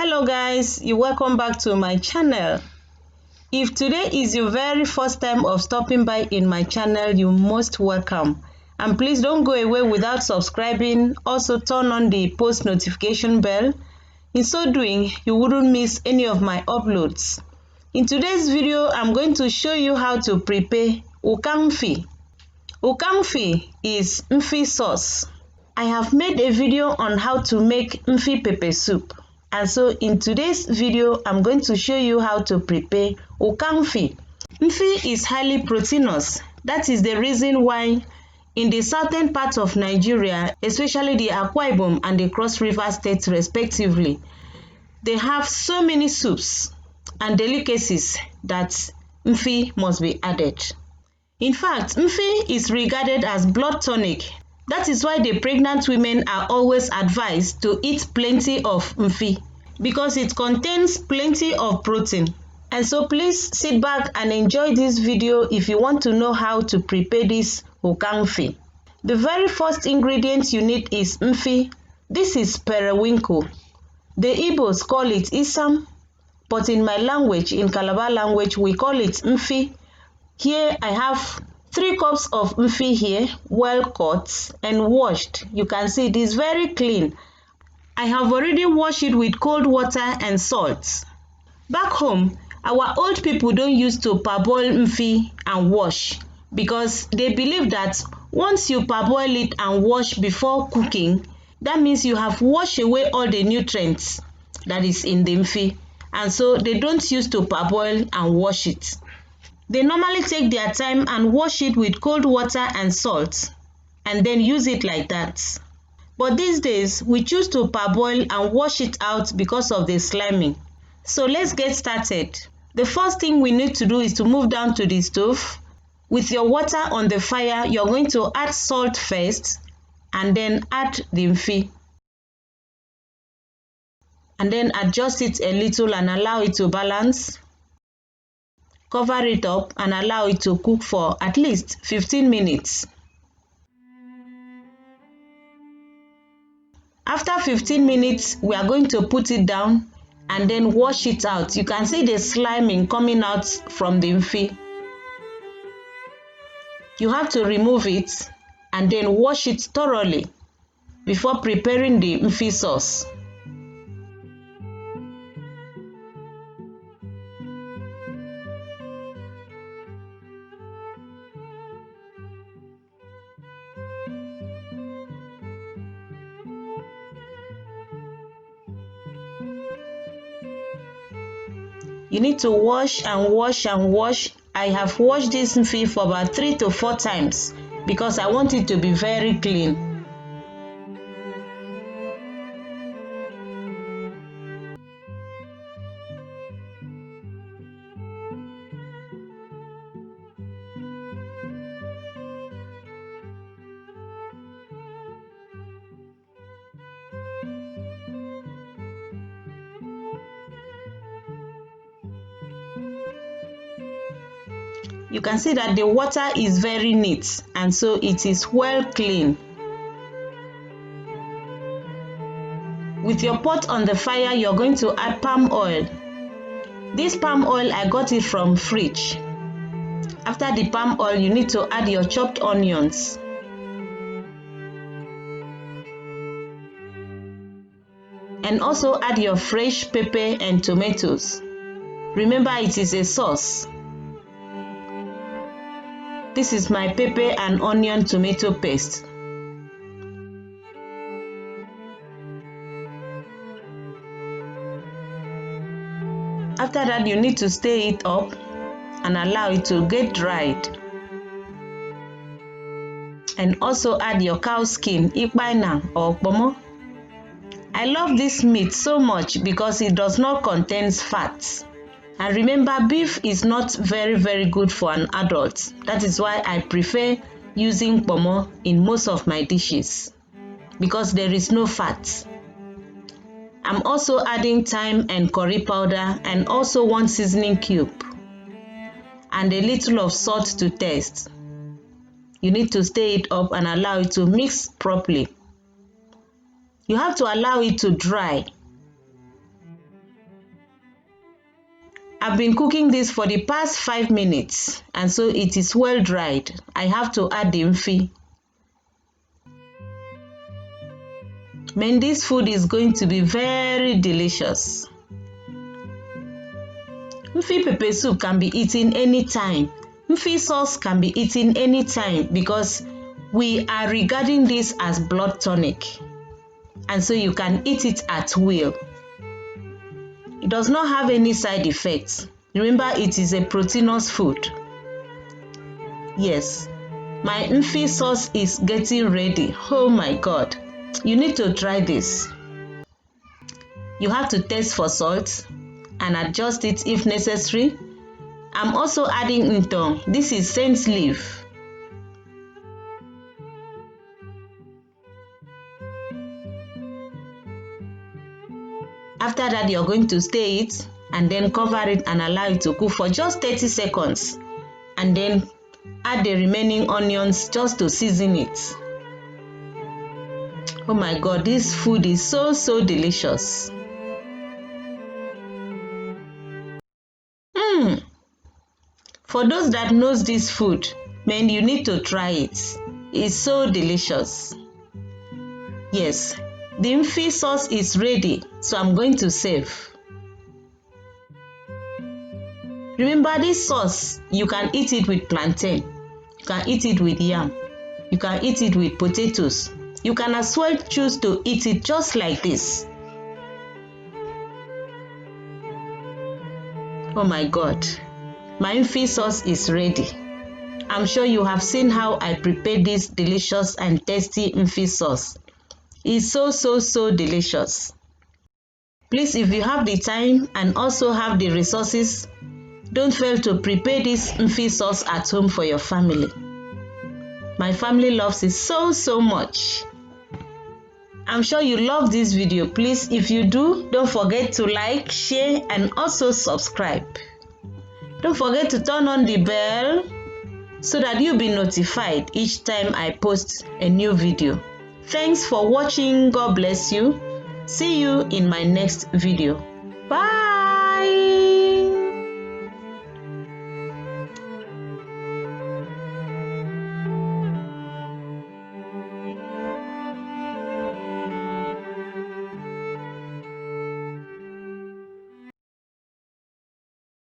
Hello guys, you welcome back to my channel. If today is your very first time of stopping by in my channel, you're most welcome. And please don't go away without subscribing. Also turn on the post notification bell. In so doing, you wouldn't miss any of my uploads. In today's video, I'm going to show you how to prepare ukangfi. Ukangfi is mfi sauce. I have made a video on how to make mfi pepper soup. And so in today's video, I'm going to show you how to prepare ukangfi. Mfi is highly proteinous. That is the reason why in the southern part of Nigeria, especially the Akwa Ibom and the Cross River states respectively, they have so many soups and delicacies that mfi must be added. In fact, mfi is regarded as blood tonic. That is why the pregnant women are always advised to eat plenty of mfi because it contains plenty of protein. And so please sit back and enjoy this video if you want to know how to prepare this ukangfi. The very first ingredient you need is mfi. This is periwinkle. The Igbos call it isam, but in my language, in Calabar language, we call it mfi. Here I have 3 cups of mfi here, well cut and washed. You can see it is very clean. I have already washed it with cold water and salt. Back home, our old people don't use to parboil mfi and wash because they believe that once you parboil it and wash before cooking, that means you have washed away all the nutrients that is in the mfi, and so they don't use to parboil and wash it. They normally take their time and wash it with cold water and salt and then use it like that. But these days, we choose to parboil and wash it out because of the sliming. So let's get started. The first thing we need to do is to move down to the stove. With your water on the fire, you're going to add salt first and then add the mfi. And then adjust it a little and allow it to balance. Cover it up and allow it to cook for at least 15 minutes. After 15 minutes, we are going to put it down and then wash it out. You can see the sliming coming out from the mfi. You have to remove it and then wash it thoroughly before preparing the mfi sauce. You need to wash and wash and wash. I have washed this mfi for about 3 to 4 times because I want it to be very clean. You can see that the water is very neat and so it is well clean. With your pot on the fire, you're going to add palm oil. This palm oil, I got it from fridge. After the palm oil, you need to add your chopped onions. And also add your fresh pepper and tomatoes. Remember, it is a sauce. This is my pepper and onion tomato paste. After that, you need to stir it up and allow it to get dried. And also add your cow skin, ikpaina or pomo. I love this meat so much because it does not contain fats. And remember, beef is not very good for an adult. That is why I prefer using pomo in most of my dishes because there is no fat. I'm also adding thyme and curry powder and also 1 seasoning cube and a little of salt to taste. You need to stir it up and allow it to mix properly. You have to allow it to dry. I've been cooking this for the past 5 minutes, and so it is well dried. I have to add the mfi. Man, this food is going to be very delicious. Mfi pepper soup can be eaten anytime. Mfi sauce can be eaten anytime because we are regarding this as blood tonic, and so you can eat it at will. It does not have any side effects. Remember, it is a proteinous food. Yes, my mfi sauce is getting ready. Oh my God, you need to try this. You have to taste for salt and adjust it if necessary. I'm also adding ntong. This is scent leaf. After that, you're going to stir it and then cover it and allow it to cook for just 30 seconds. And then add the remaining onions just to season it. Oh my God, this food is so delicious. For those that knows this food, man, you need to try it. It's so delicious. Yes, the mfi sauce is ready, so I'm going to serve. Remember, this sauce, you can eat it with plantain, you can eat it with yam, you can eat it with potatoes. You can as well choose to eat it just like this. Oh my God, my mfi sauce is ready. I'm sure you have seen how I prepared this delicious and tasty mfi sauce. It's so delicious. Please, if you have the time and also have the resources, don't fail to prepare this mfi sauce at home for your family. My family loves it so much. I'm sure you love this video. Please, if you do, don't forget to like, share, and also subscribe. Don't forget to turn on the bell so that you'll be notified each time I post a new video. Thanks for watching. God bless you. See you in my next video. Bye.